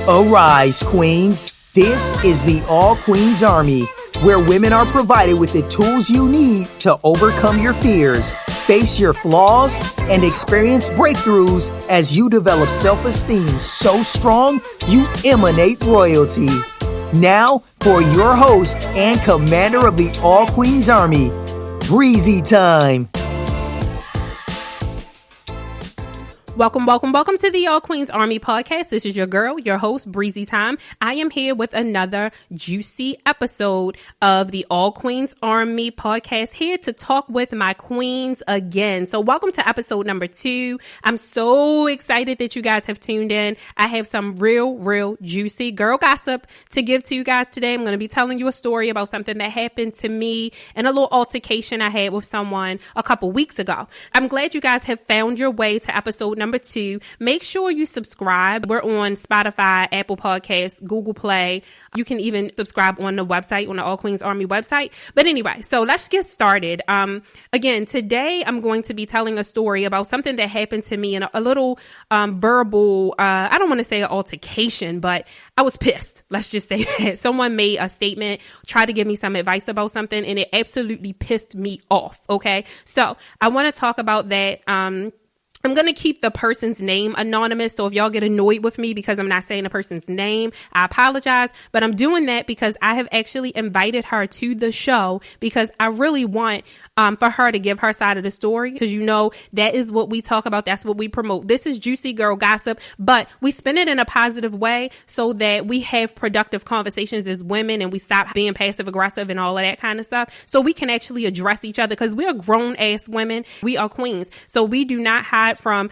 Arise, Queens. This is the All Queens Army, where women are provided with the tools you need to overcome your fears, face your flaws, and experience breakthroughs as you develop self-esteem so strong you emanate royalty. Now, for your host and commander of the All Queens Army, Breizy Time. Welcome to the All Queens Army podcast. This is your girl, your host, Breizy Time. I am here with another juicy episode of the All Queens Army podcast, here to talk with my queens again. So welcome to episode number 2. I'm so excited that you guys have tuned in. I have some real juicy girl gossip to give to you guys today. I'm going to be telling you a story about something that happened to me and a little altercation I had with someone a couple weeks ago. I'm glad you guys have found your way to episode number 2. Make sure you subscribe. We're on Spotify, Apple Podcasts, Google Play. You can even subscribe on the website, on the All Queens Army website. But anyway, so let's get started. Again, today I'm going to be telling a story about something that happened to me in a little verbal, I don't want to say an altercation, but I was pissed. Let's just say that. Someone made a statement, tried to give me some advice about something, and it absolutely pissed me off. Okay. So I want to talk about that. I'm going to keep the person's name anonymous. So if y'all get annoyed with me because I'm not saying the person's name, I apologize. But I'm doing that because I have actually invited her to the show because I really want for her to give her side of the story. Because you know, that is what we talk about. That's what we promote. This is juicy girl gossip, but we spin it in a positive way so that we have productive conversations as women and we stop being passive aggressive and all of that kind of stuff. So we can actually address each other because we are grown ass women. We are queens. So we do not hide from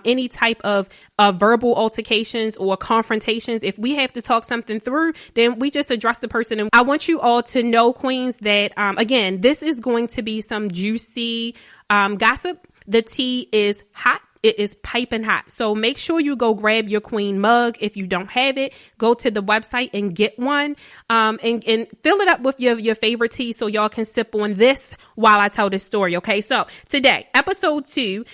any type of verbal altercations or confrontations. If we have to talk something through, then we just address the person. And I want you all to know, queens, that again, this is going to be some juicy gossip. The tea is hot. It is piping hot. So make sure you go grab your queen mug. If you don't have it, go to the website and get one and fill it up with your favorite tea so y'all can sip on this while I tell this story. Okay, so today, episode 2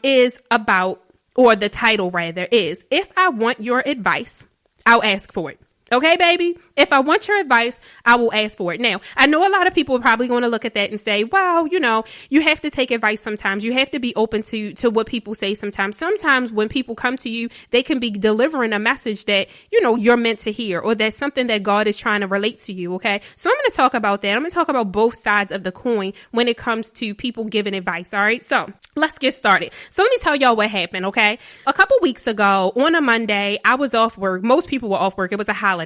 is about, or the title rather is, If I Want Your Advice, I'll Ask For It. Okay, baby, if I want your advice, I will ask for it. Now, I know a lot of people are probably going to look at that and say, well, you know, you have to take advice sometimes. You have to be open to what people say sometimes. Sometimes when people come to you, they can be delivering a message that, you know, you're meant to hear, or that's something that God is trying to relate to you. Okay, so I'm going to talk about that. I'm going to talk about both sides of the coin when it comes to people giving advice. All right, so let's get started. So let me tell y'all what happened. Okay, a couple weeks ago on a Monday, I was off work. Most people were off work. It was a holiday.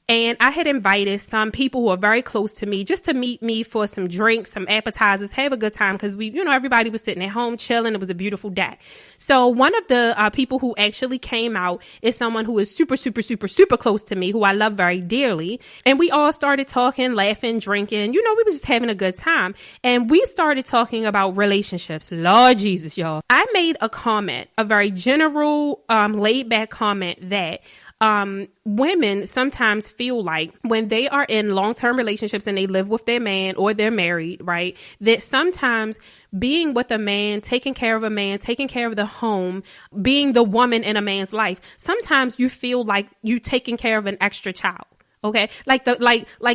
And I had invited some people who are very close to me just to meet me for some drinks, some appetizers, have a good time because everybody was sitting at home chilling. It was a beautiful day. So one of the people who actually came out is someone who is super close to me, who I love very dearly. And we all started talking, laughing, drinking. We were just having a good time. And we started talking about relationships. Lord Jesus, y'all. I made a comment, a very general, laid back comment that women sometimes feel like when they are in long-term relationships and they live with their man or they're married, right, that sometimes being with a man, taking care of a man, taking care of the home, being the woman in a man's life, sometimes you feel like you taking care of an extra child. Okay. Like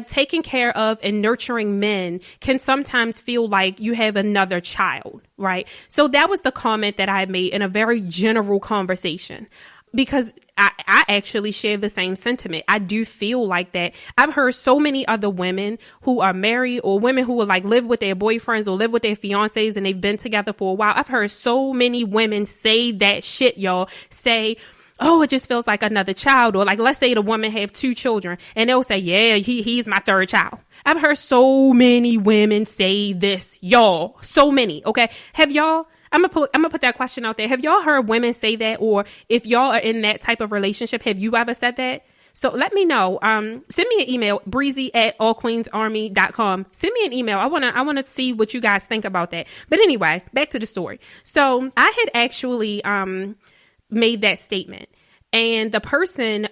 taking care of and nurturing men can sometimes feel like you have another child. Right. So that was the comment that I made in a very general conversation. Because I actually share the same sentiment. I do feel like that. I've heard so many other women who are married or women who will like live with their boyfriends or live with their fiancés and they've been together for a while. I've heard so many women say that shit, y'all. Say, oh, it just feels like another child. Or like, let's say the woman have 2 children and they'll say, yeah, he's my 3rd child. I've heard so many women say this, y'all. So many. Okay. Have y'all? I'm gonna put that question out there. Have y'all heard women say that? Or if y'all are in that type of relationship, have you ever said that? So let me know. Send me an email, breizy@allqueensarmy.com. Send me an email. I want to see what you guys think about that. But anyway, back to the story. So I had actually made that statement. And the person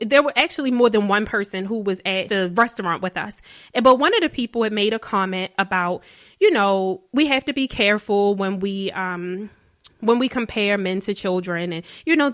there were actually more than one person who was at the restaurant with us. But one of the people had made a comment about, we have to be careful when we when we compare men to children, and,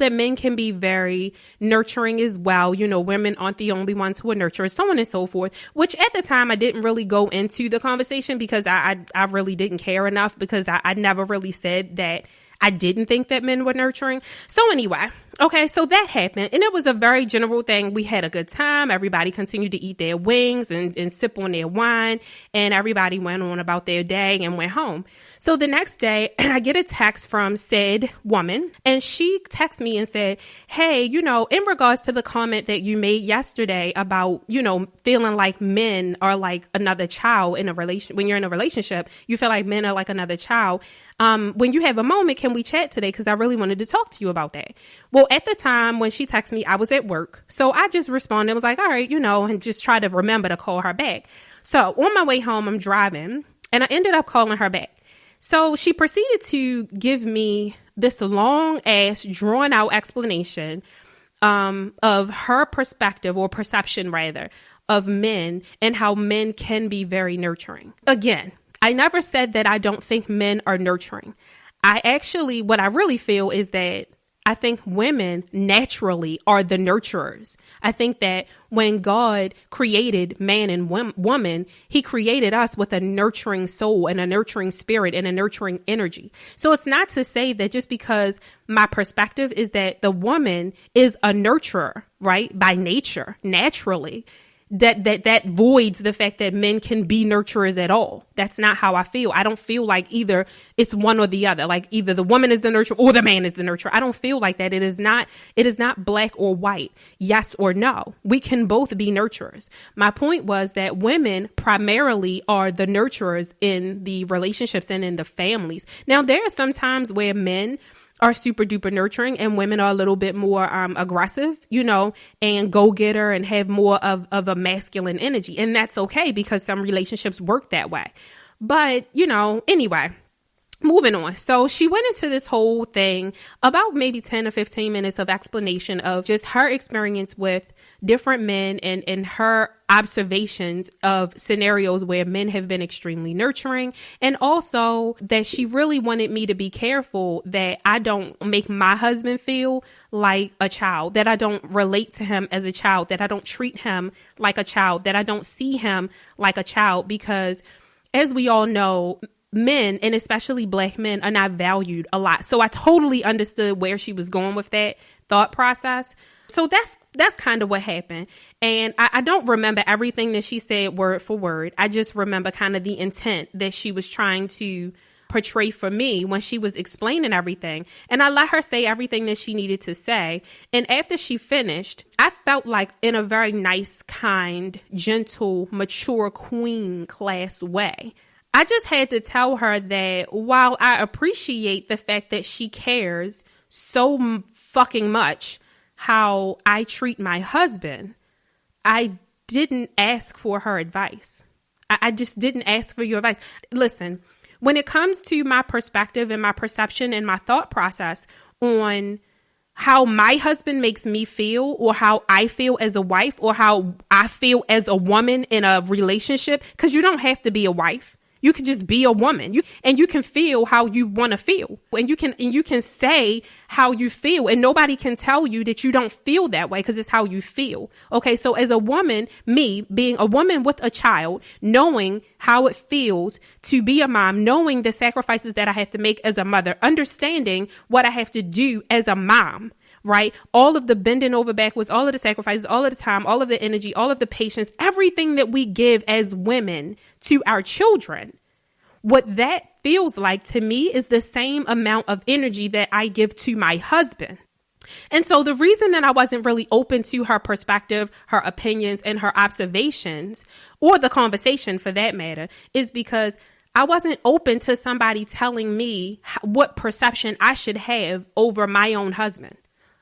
that men can be very nurturing as well. Women aren't the only ones who are nurturers, so on and so forth, which at the time I didn't really go into the conversation because I really didn't care enough, because I never really said that I didn't think that men were nurturing. So anyway, okay, so that happened, and it was a very general thing. We had a good time. Everybody continued to eat their wings and sip on their wine, and everybody went on about their day and went home. So the next day, I get a text from said woman, and she texts me and said, hey, in regards to the comment that you made yesterday about, feeling like men are like another child in a relation, when you're in a relationship, you feel like men are like another child. When you have a moment, can we chat today? Because I really wanted to talk to you about that. Well, at the time when she texted me, I was at work. So I just responded, was like, all right, and just try to remember to call her back. So on my way home, I'm driving, and I ended up calling her back. So she proceeded to give me this long ass drawn out explanation of her perspective, or perception rather, of men and how men can be very nurturing. Again, I never said that I don't think men are nurturing. What I really feel is that I think women naturally are the nurturers. I think that when God created man and woman, he created us with a nurturing soul and a nurturing spirit and a nurturing energy. So it's not to say that just because my perspective is that the woman is a nurturer, right, by nature, naturally, that voids the fact that men can be nurturers at all. That's not how I feel. I don't feel like either it's one or the other, like either the woman is the nurturer or the man is the nurturer. I don't feel like that. It is not black or white, yes or no. We can both be nurturers. My point was that women primarily are the nurturers in the relationships and in the families. Now, there are some times where men are super duper nurturing and women are a little bit more aggressive, and go-getter and have more of a masculine energy. And that's okay, because some relationships work that way. But, anyway, moving on. So she went into this whole thing, about maybe 10 or 15 minutes of explanation of just her experience with different men and her observations of scenarios where men have been extremely nurturing, and also that she really wanted me to be careful that I don't make my husband feel like a child, that I don't relate to him as a child, that I don't treat him like a child, that I don't see him like a child, because as we all know, men, and especially black men, are not valued a lot. So I totally understood where she was going with that thought process. So that's kind of what happened. And I don't remember everything that she said word for word. I just remember kind of the intent that she was trying to portray for me when she was explaining everything. And I let her say everything that she needed to say. And after she finished, I felt like, in a very nice, kind, gentle, mature queen class way, I just had to tell her that while I appreciate the fact that she cares so fucking much how I treat my husband, I didn't ask for her advice. I just didn't ask for your advice. Listen, when it comes to my perspective and my perception and my thought process on how my husband makes me feel, or how I feel as a wife, or how I feel as a woman in a relationship, because you don't have to be a wife. You can just be a woman, and you can feel how you want to feel, and you can say how you feel, and nobody can tell you that you don't feel that way, because it's how you feel. Okay, so as a woman, me being a woman with a child, knowing how it feels to be a mom, knowing the sacrifices that I have to make as a mother, understanding what I have to do as a mom. Right? All of the bending over backwards, all of the sacrifices, all of the time, all of the energy, all of the patience, everything that we give as women to our children. What that feels like to me is the same amount of energy that I give to my husband. And so the reason that I wasn't really open to her perspective, her opinions, and her observations, or the conversation for that matter, is because I wasn't open to somebody telling me what perception I should have over my own husband,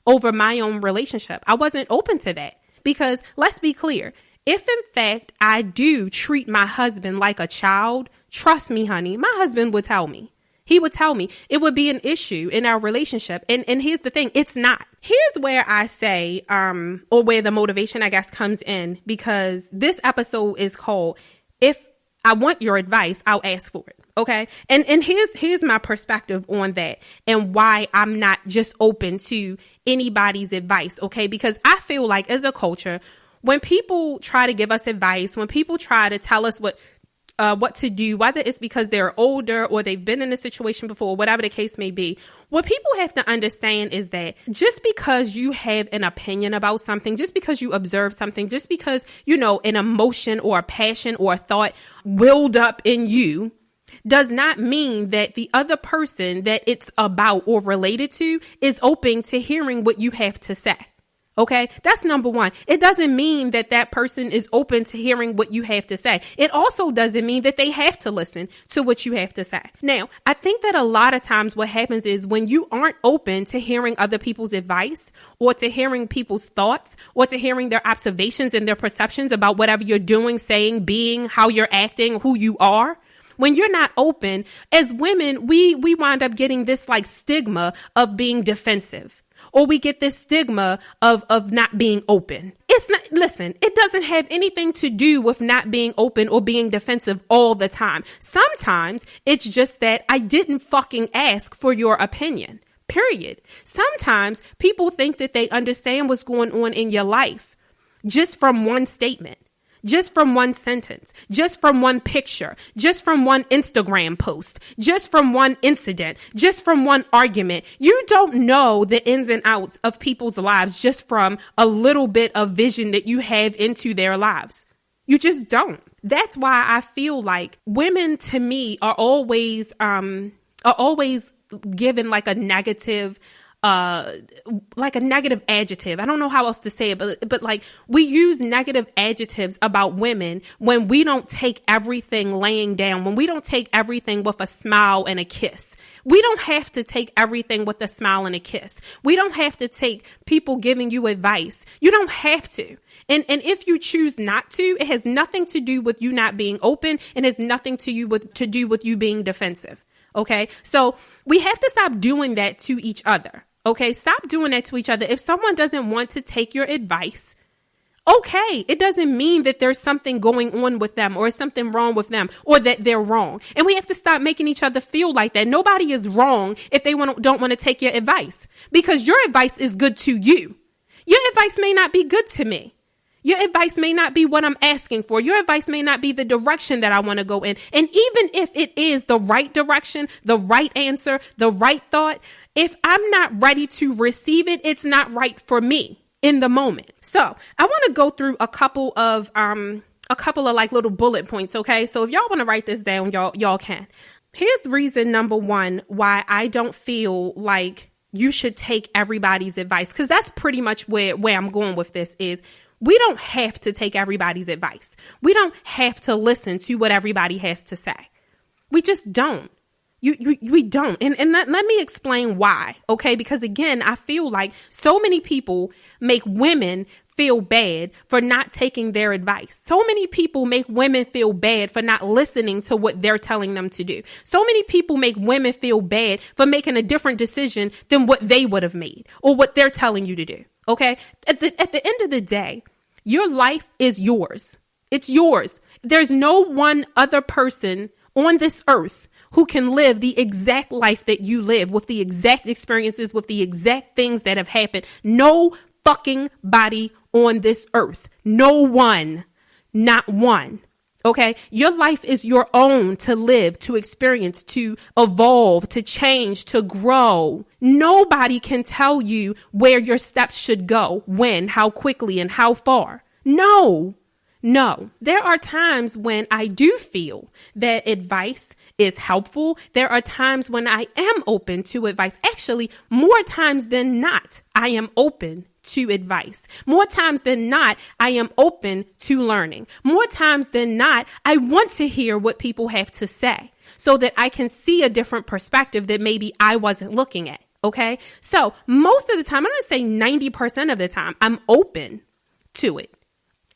over my own relationship. I wasn't open to that, because let's be clear. If in fact I do treat my husband like a child, trust me, honey, my husband would tell me. He would tell me it would be an issue in our relationship. And here's the thing, it's not. Here's where I say, or where the motivation, I guess, comes in, because this episode is called, If I want your advice, I'll ask for it. Okay. And here's my perspective on that and why I'm not just open to anybody's advice. Okay. Because I feel like as a culture, when people try to give us advice, when people try to tell us what to do, whether it's because they're older or they've been in a situation before, whatever the case may be, what people have to understand is that just because you have an opinion about something, just because you observe something, just because, an emotion or a passion or a thought welled up in you, does not mean that the other person that it's about or related to is open to hearing what you have to say. Okay, that's number one. It doesn't mean that that person is open to hearing what you have to say. It also doesn't mean that they have to listen to what you have to say. Now, I think that a lot of times what happens is when you aren't open to hearing other people's advice or to hearing people's thoughts or to hearing their observations and their perceptions about whatever you're doing, saying, being, how you're acting, who you are. When you're not open, as women, we wind up getting this like stigma of being defensive. Or we get this stigma of not being open. It doesn't have anything to do with not being open or being defensive all the time. Sometimes it's just that I didn't fucking ask for your opinion, period. Sometimes people think that they understand what's going on in your life just from one statement. Just from one sentence, just from one picture, just from one Instagram post, just from one incident, just from one argument. You don't know the ins and outs of people's lives just from a little bit of vision that you have into their lives. You just don't. That's why I feel like women to me are always given like a negative adjective. I don't know how else to say it, but like we use negative adjectives about women when we don't take everything laying down, when we don't take everything with a smile and a kiss. We don't have to take everything with a smile and a kiss. We don't have to take people giving you advice. You don't have to. And if you choose not to, it has nothing to do with you not being open and has nothing to do with you being defensive. Okay, so we have to stop doing that to each other. Okay, stop doing that to each other. If someone doesn't want to take your advice, okay, it doesn't mean that there's something going on with them or something wrong with them or that they're wrong. And we have to stop making each other feel like that. Nobody is wrong if they don't want to take your advice because your advice is good to you. Your advice may not be good to me. Your advice may not be what I'm asking for. Your advice may not be the direction that I want to go in. And even if it is the right direction, the right answer, the right thought, if I'm not ready to receive it, it's not right for me in the moment. So I want to go through a couple of like little bullet points. Okay. So if y'all want to write this down, y'all can. Here's reason number one, why I don't feel like you should take everybody's advice. Cause that's pretty much where I'm going with this is we don't have to take everybody's advice. We don't have to listen to what everybody has to say. We just don't. We don't. And let me explain why. Okay. Because again, I feel like so many people make women feel bad for not taking their advice. So many people make women feel bad for not listening to what they're telling them to do. So many people make women feel bad for making a different decision than what they would have made or what they're telling you to do. Okay. At the end of the day, your life is yours. It's yours. There's no one other person on this earth who can live the exact life that you live with the exact experiences, with the exact things that have happened. No fucking body on this earth. No one, not one. Okay. Your life is your own to live, to experience, to evolve, to change, to grow. Nobody can tell you where your steps should go, when, how quickly, and how far. No. There are times when I do feel that advice is helpful. There are times when I am open to advice. Actually, more times than not, I am open to advice. More times than not, I am open to learning. More times than not, I want to hear what people have to say so that I can see a different perspective that maybe I wasn't looking at. Okay. So most of the time, I'm going to say 90% of the time, I'm open to it.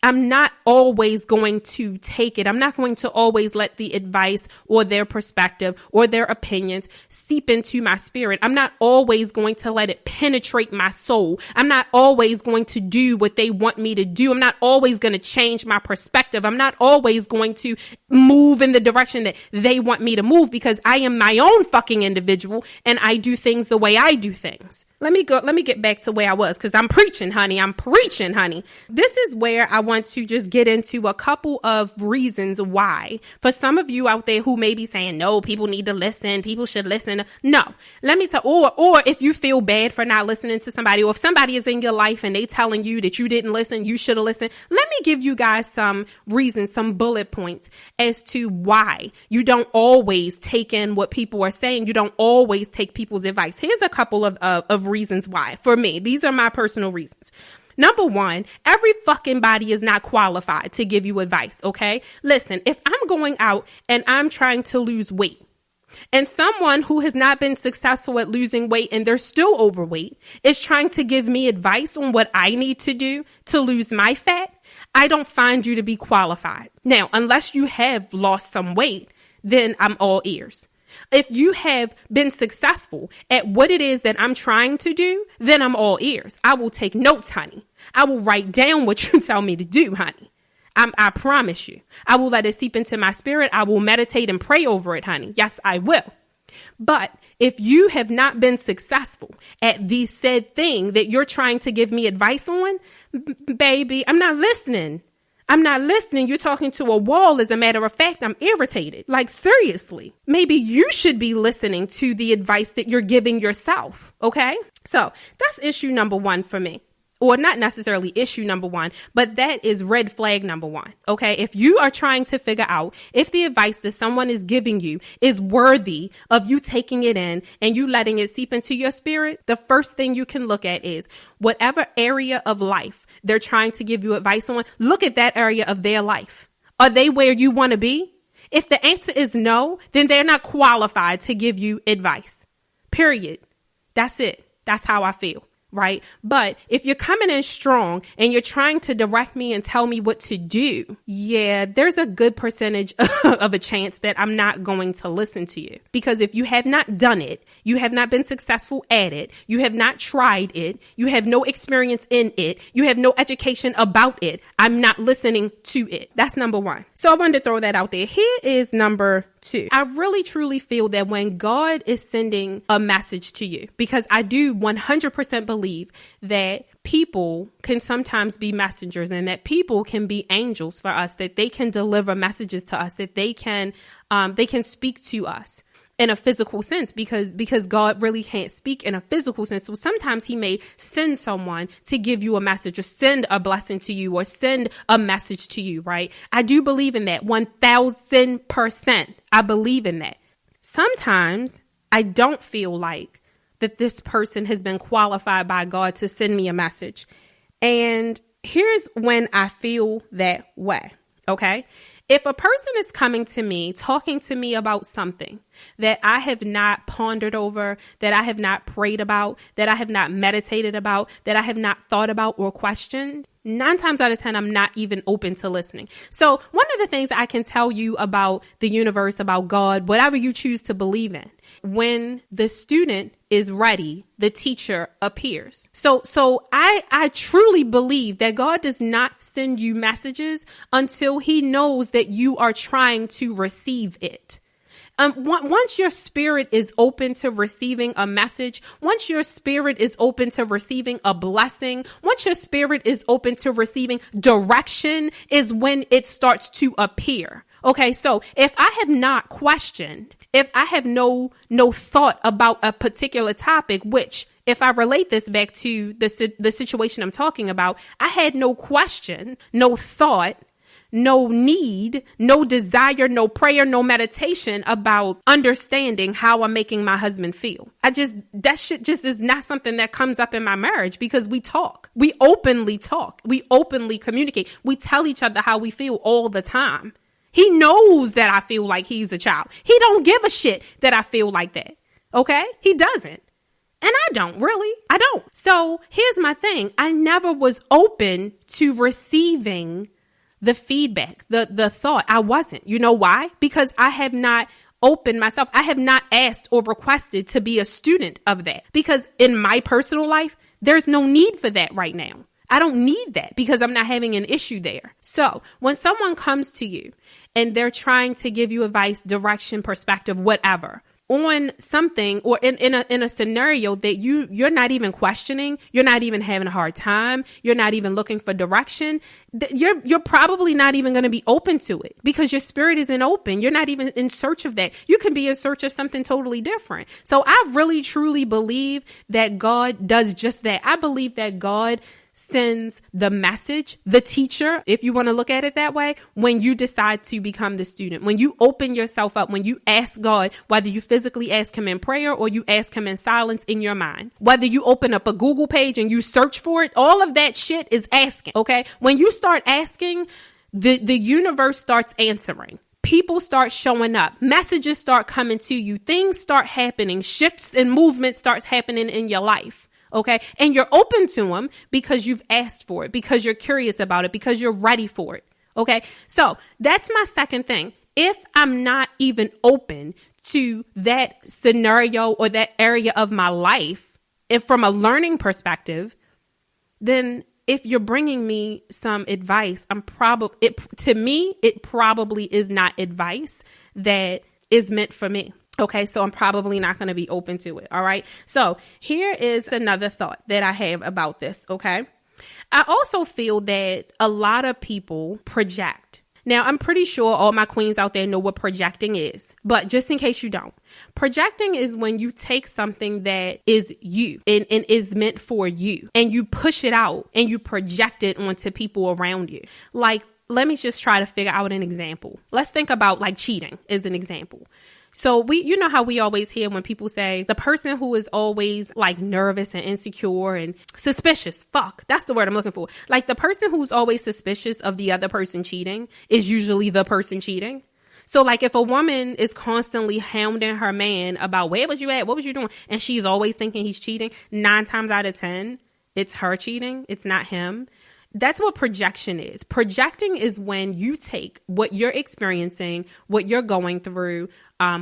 I'm not always going to take it. I'm not going to always let the advice or their perspective or their opinions seep into my spirit. I'm not always going to let it penetrate my soul. I'm not always going to do what they want me to do. I'm not always going to change my perspective. I'm not always going to move in the direction that they want me to move, because I am my own fucking individual and I do things the way I do things. Let me get back to where I was, because I'm preaching, honey. This is where I want to just get into a couple of reasons why. For some of you out there who may be saying, no, people need to listen. People should listen. No, let me tell, or if you feel bad for not listening to somebody, or if somebody is in your life and they telling you that you didn't listen, you should have listened. Let me give you guys some reasons, some bullet points as to why you don't always take in what people are saying. You don't always take people's advice. Here's a couple of reasons why. For me, these are my personal reasons. Number one, every fucking body is not qualified to give you advice, okay? Listen, if I'm going out and I'm trying to lose weight, and someone who has not been successful at losing weight and they're still overweight is trying to give me advice on what I need to do to lose my fat, I don't find you to be qualified. Now, unless you have lost some weight, then I'm all ears. If you have been successful at what it is that I'm trying to do, then I'm all ears. I will take notes, honey. I will write down what you tell me to do, honey. I promise you. I will let it seep into my spirit. I will meditate and pray over it, honey. Yes, I will. But if you have not been successful at the said thing that you're trying to give me advice on, baby, I'm not listening. You're talking to a wall. As a matter of fact, I'm irritated. Like, seriously, maybe you should be listening to the advice that you're giving yourself. Okay. So that's issue number one for me. Or not necessarily issue number one, but that is red flag number one. Okay. If you are trying to figure out if the advice that someone is giving you is worthy of you taking it in and you letting it seep into your spirit, the first thing you can look at is whatever area of life they're trying to give you advice on, look at that area of their life. Are they where you want to be? If the answer is no, then they're not qualified to give you advice. Period. That's it. That's how I feel. Right. But if you're coming in strong and you're trying to direct me and tell me what to do, yeah, there's a good percentage of a chance that I'm not going to listen to you. Because if you have not done it, you have not been successful at it, you have not tried it, you have no experience in it, you have no education about it, I'm not listening to it. That's number one. So I wanted to throw that out there. Here is number two. I really truly feel that when God is sending a message to you, because I do 100% believe that people can sometimes be messengers and that people can be angels for us, that they can deliver messages to us, that they can speak to us in a physical sense, because God really can't speak in a physical sense. So sometimes he may send someone to give you a message or send a blessing to you or send a message to you, right? I do believe in that 1000%. I believe in that. Sometimes I don't feel like that this person has been qualified by God to send me a message. And here's when I feel that way. Okay. If a person is coming to me, talking to me about something that I have not pondered over, that I have not prayed about, that I have not meditated about, that I have not thought about or questioned, 9 times out of 10, I'm not even open to listening. So one of the things that I can tell you about the universe, about God, whatever you choose to believe in, when the student is ready, the teacher appears. So I truly believe that God does not send you messages until he knows that you are trying to receive it. Once your spirit is open to receiving a message, once your spirit is open to receiving a blessing, once your spirit is open to receiving direction, is when it starts to appear. Okay, so if I have not questioned, if I have no thought about a particular topic, which if I relate this back to the situation I'm talking about, I had no question, no thought, no need, no desire, no prayer, no meditation about understanding how I'm making my husband feel. That shit just is not something that comes up in my marriage, because we talk. We openly talk. We openly communicate. We tell each other how we feel all the time. He knows that I feel like he's a child. He don't give a shit that I feel like that. Okay? He doesn't. And I don't really. I don't. So here's my thing. I never was open to receiving the feedback, the thought. I wasn't. You know why? Because I have not opened myself. I have not asked or requested to be a student of that, because in my personal life, there's no need for that right now. I don't need that because I'm not having an issue there. So when someone comes to you and they're trying to give you advice, direction, perspective, whatever, on something or in a scenario that you're not even questioning, you're not even having a hard time, you're not even looking for direction, you're probably not even going to be open to it because your spirit isn't open. You're not even in search of that. You can be in search of something totally different. So I really, truly believe that God does just that. I believe that God sends the message, the teacher, if you want to look at it that way, when you decide to become the student, when you open yourself up, when you ask God, whether you physically ask him in prayer or you ask him in silence in your mind, whether you open up a Google page and you search for it, all of that shit is asking. Okay. When you start asking, the universe starts answering. People start showing up. Messages start coming to you. Things start happening. Shifts and movement starts happening in your life. Okay. And you're open to them because you've asked for it, because you're curious about it, because you're ready for it. Okay. So that's my second thing. If I'm not even open to that scenario or that area of my life, if from a learning perspective, then if you're bringing me some advice, to me, it probably is not advice that is meant for me. Okay, so I'm probably not going to be open to it. All right. So here is another thought that I have about this. Okay. I also feel that a lot of people project. Now, I'm pretty sure all my queens out there know what projecting is, but just in case you don't, projecting is when you take something that is you and is meant for you and you push it out and you project it onto people around you. Like, let me just try to figure out an example. Let's think about like cheating as an example. So you know how we always hear when people say the person who is always like nervous and insecure and suspicious. Fuck, that's the word I'm looking for. Like the person who's always suspicious of the other person cheating is usually the person cheating. So like if a woman is constantly hounding her man about where was you at? What was you doing? And she's always thinking he's cheating. 9 times out of 10, it's her cheating. It's not him. That's what projection is. Projecting is when you take what you're experiencing, what you're going through,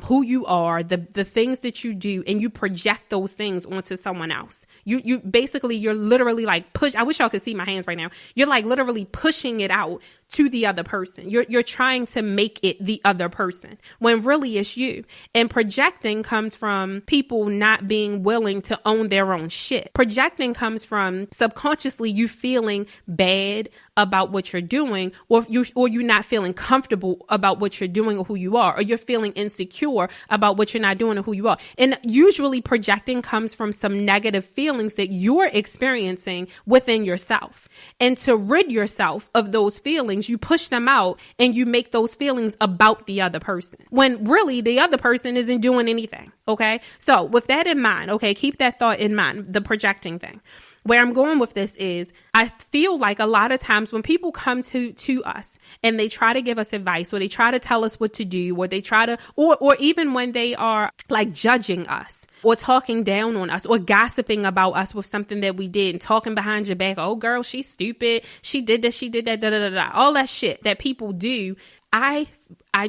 who you are, the things that you do, and you project those things onto someone else. You basically, you're literally like I wish y'all could see my hands right now. You're like literally pushing it out to the other person. You're trying to make it the other person when really it's you. And projecting comes from people not being willing to own their own shit. Projecting comes from subconsciously you feeling bad about what you're doing, or you're not feeling comfortable about what you're doing or who you are, or you're feeling insecure about what you're not doing or who you are. And usually projecting comes from some negative feelings that you're experiencing within yourself. And to rid yourself of those feelings, you push them out and you make those feelings about the other person when really the other person isn't doing anything. Okay. So with that in mind, okay, keep that thought in mind, the projecting thing. Where I'm going with this is I feel like a lot of times when people come to us and they try to give us advice or they try to tell us what to do or they try to or even when they are like judging us or talking down on us or gossiping about us with something that we did and talking behind your back. Oh, girl, she's stupid. She did this. She did that. Da, da, da, da. All that shit that people do. I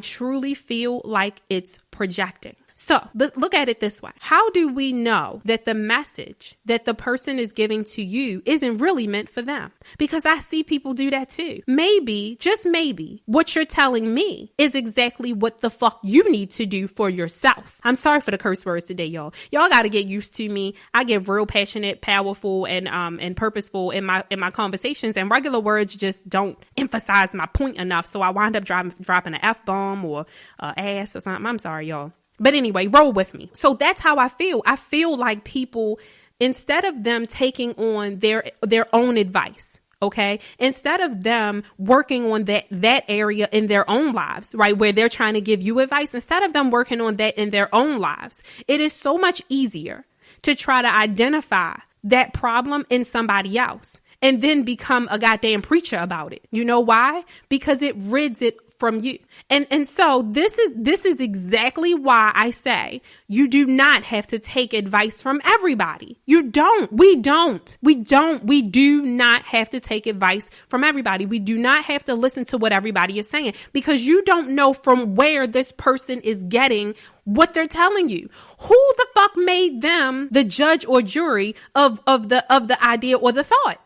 truly feel like it's projecting. So look at it this way. How do we know that the message that the person is giving to you isn't really meant for them? Because I see people do that too. Maybe, just maybe, what you're telling me is exactly what the fuck you need to do for yourself. I'm sorry for the curse words today, y'all. Y'all got to get used to me. I get real passionate, powerful, and purposeful in my conversations, and regular words just don't emphasize my point enough. So I wind up dropping an F-bomb or ass or something. I'm sorry, y'all. But anyway, roll with me. So that's how I feel. I feel like people, instead of them taking on their own advice, okay, instead of them working on that area in their own lives, right, where they're trying to give you advice, instead of them working on that in their own lives, it is so much easier to try to identify that problem in somebody else and then become a goddamn preacher about it. You know why? Because it rids it from you. And so this is exactly why I say you do not have to take advice from everybody. You don't. We do not have to take advice from everybody. We do not have to listen to what everybody is saying, because you don't know from where this person is getting what they're telling you. Who the fuck made them the judge or jury of the idea or the thought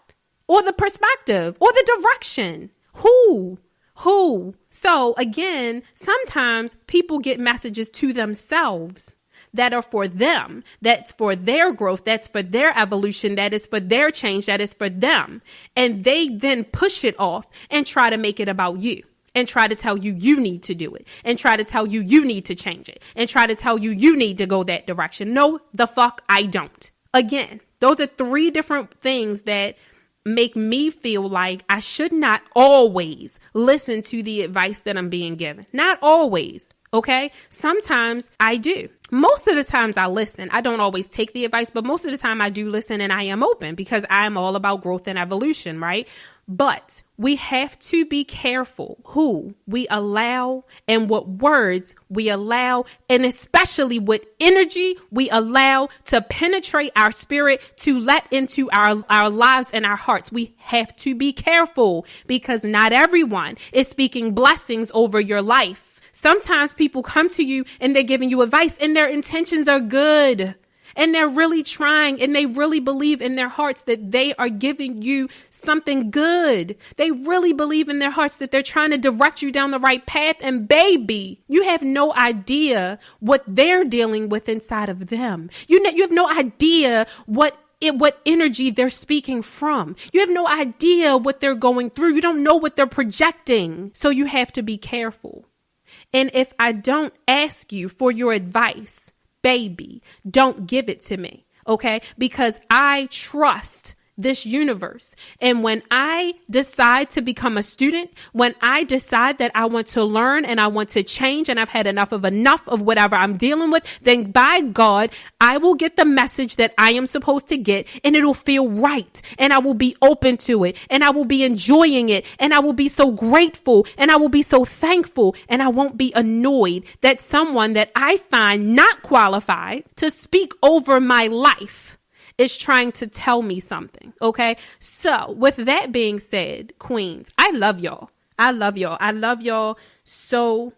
or the perspective or the direction? Who? So again, sometimes people get messages to themselves that are for them, that's for their growth, that's for their evolution, that is for their change, that is for them. And they then push it off and try to make it about you, and try to tell you you need to do it, and try to tell you you need to change it, and try to tell you you need to go that direction. No, the fuck I don't. Again, those are three different things that make me feel like I should not always listen to the advice that I'm being given. Not always. Okay. Sometimes I do. Most of the times I listen. I don't always take the advice, but most of the time I do listen, and I am open because I am all about growth and evolution, right? But we have to be careful who we allow and what words we allow, and especially what energy we allow to penetrate our spirit, to let into our lives and our hearts. We have to be careful, because not everyone is speaking blessings over your life. Sometimes people come to you and they're giving you advice, and their intentions are good. And they're really trying, and they really believe in their hearts that they are giving you something good. They really believe in their hearts that they're trying to direct you down the right path. And baby, you have no idea what they're dealing with inside of them. You have no idea what energy they're speaking from. You have no idea what they're going through. You don't know what they're projecting. So you have to be careful. And if I don't ask you for your advice, baby, don't give it to me, okay? Because I trust this universe. And when I decide to become a student, when I decide that I want to learn and I want to change, and I've had enough of whatever I'm dealing with, then by God, I will get the message that I am supposed to get, and it'll feel right. And I will be open to it, and I will be enjoying it, and I will be so grateful, and I will be so thankful, and I won't be annoyed that someone that I find not qualified to speak over my life is trying to tell me something. Okay. So with that being said, queens, I love y'all. I love y'all. I love y'all so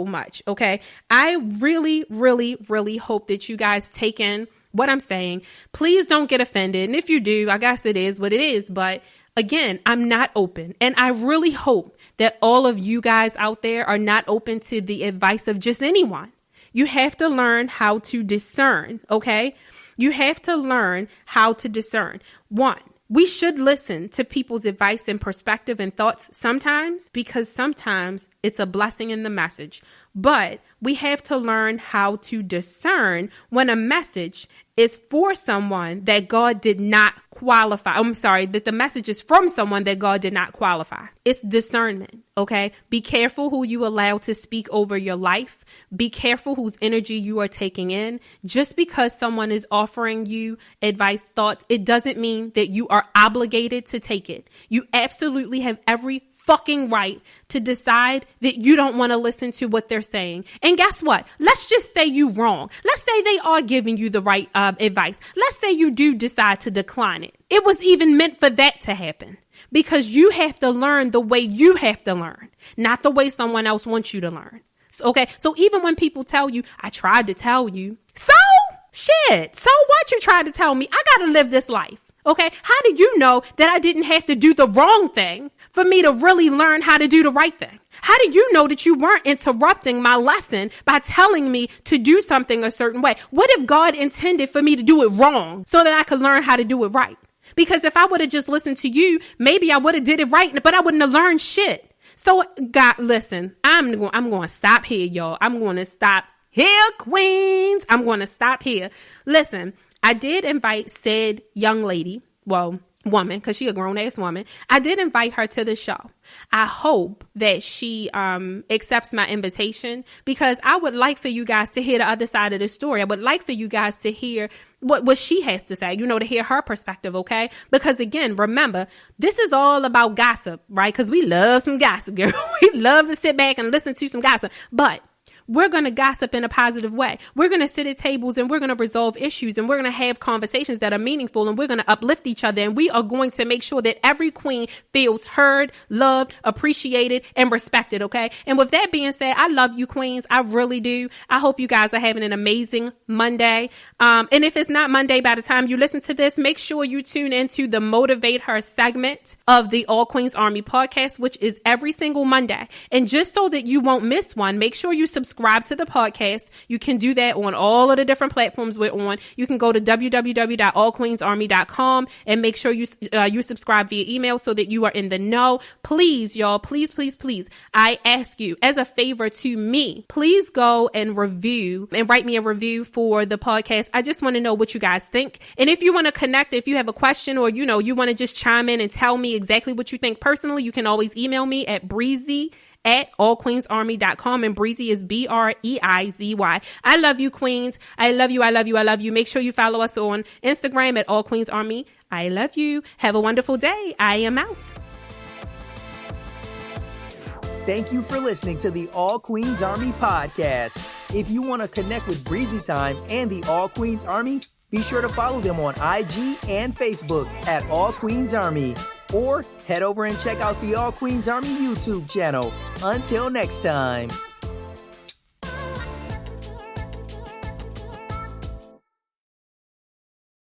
much. Okay. I really, really, really hope that you guys take in what I'm saying. Please don't get offended. And if you do, I guess it is what it is. But again, I'm not open. And I really hope that all of you guys out there are not open to the advice of just anyone. You have to learn how to discern. Okay. You have to learn how to discern. One, we should listen to people's advice and perspective and thoughts sometimes, because sometimes it's a blessing in the message. But we have to learn how to discern when a message is for someone that God did not qualify. That the message is from someone that God did not qualify. It's discernment, okay? Be careful who you allow to speak over your life. Be careful whose energy you are taking in. Just because someone is offering you advice, thoughts, it doesn't mean that you are obligated to take it. You absolutely have every fucking right to decide that you don't want to listen to what they're saying. And guess what? Let's just say you wrong. Let's say they are giving you the right advice. Let's say you do decide to decline it. It was even meant for that to happen, because you have to learn the way you have to learn, not the way someone else wants you to learn. Okay. So even when people tell you, I tried to tell you, so what? You tried to tell me, I got to live this life. Okay. How do you know that I didn't have to do the wrong thing for me to really learn how to do the right thing? How do you know that you weren't interrupting my lesson by telling me to do something a certain way? What if God intended for me to do it wrong so that I could learn how to do it right? Because if I would have just listened to you, maybe I would have did it right, but I wouldn't have learned shit. So God, listen, I'm going to stop here, y'all. I'm going to stop here, queens. I'm going to stop here. Listen, I did invite said young lady. Well, woman, because she a grown-ass woman. I did invite her to the show. I hope that she accepts my invitation, because I would like for you guys to hear the other side of the story. I would like for you guys to hear what she has to say, to hear her perspective, okay? Because again, remember, this is all about gossip, right? Because we love some gossip, girl. We love to sit back and listen to some gossip. But we're going to gossip in a positive way. We're going to sit at tables and we're going to resolve issues, and we're going to have conversations that are meaningful, and we're going to uplift each other, and we are going to make sure that every queen feels heard, loved, appreciated, and respected, okay? And with that being said, I love you, queens. I really do. I hope you guys are having an amazing Monday. And if it's not Monday by the time you listen to this, make sure you tune into the Motivate Her segment of the All Queens Army podcast, which is every single Monday. And just so that you won't miss one, make sure you subscribe to the podcast. You can do that on all of the different platforms we're on. You can go to www.allqueensarmy.com and make sure you subscribe via email so that you are in the know. Please, y'all, please, I ask you as a favor to me, please go and review and write me a review for the podcast. I just want to know what you guys think. And if you want to connect, if you have a question, or you want to just chime in and tell me exactly what you think personally, you can always email me at breezy@allqueensarmy.com, and Breezy is Breizy. I love you, queens. I love you. Make sure you follow us on Instagram at All Queens Army. I love you. Have a wonderful day. I am out. Thank you for listening to the All Queens Army podcast. If you want to connect with Breizy Time and the All Queens Army, be sure to follow them on IG and Facebook at All Queens Army. Or head over and check out the All Queens Army YouTube channel. Until next time.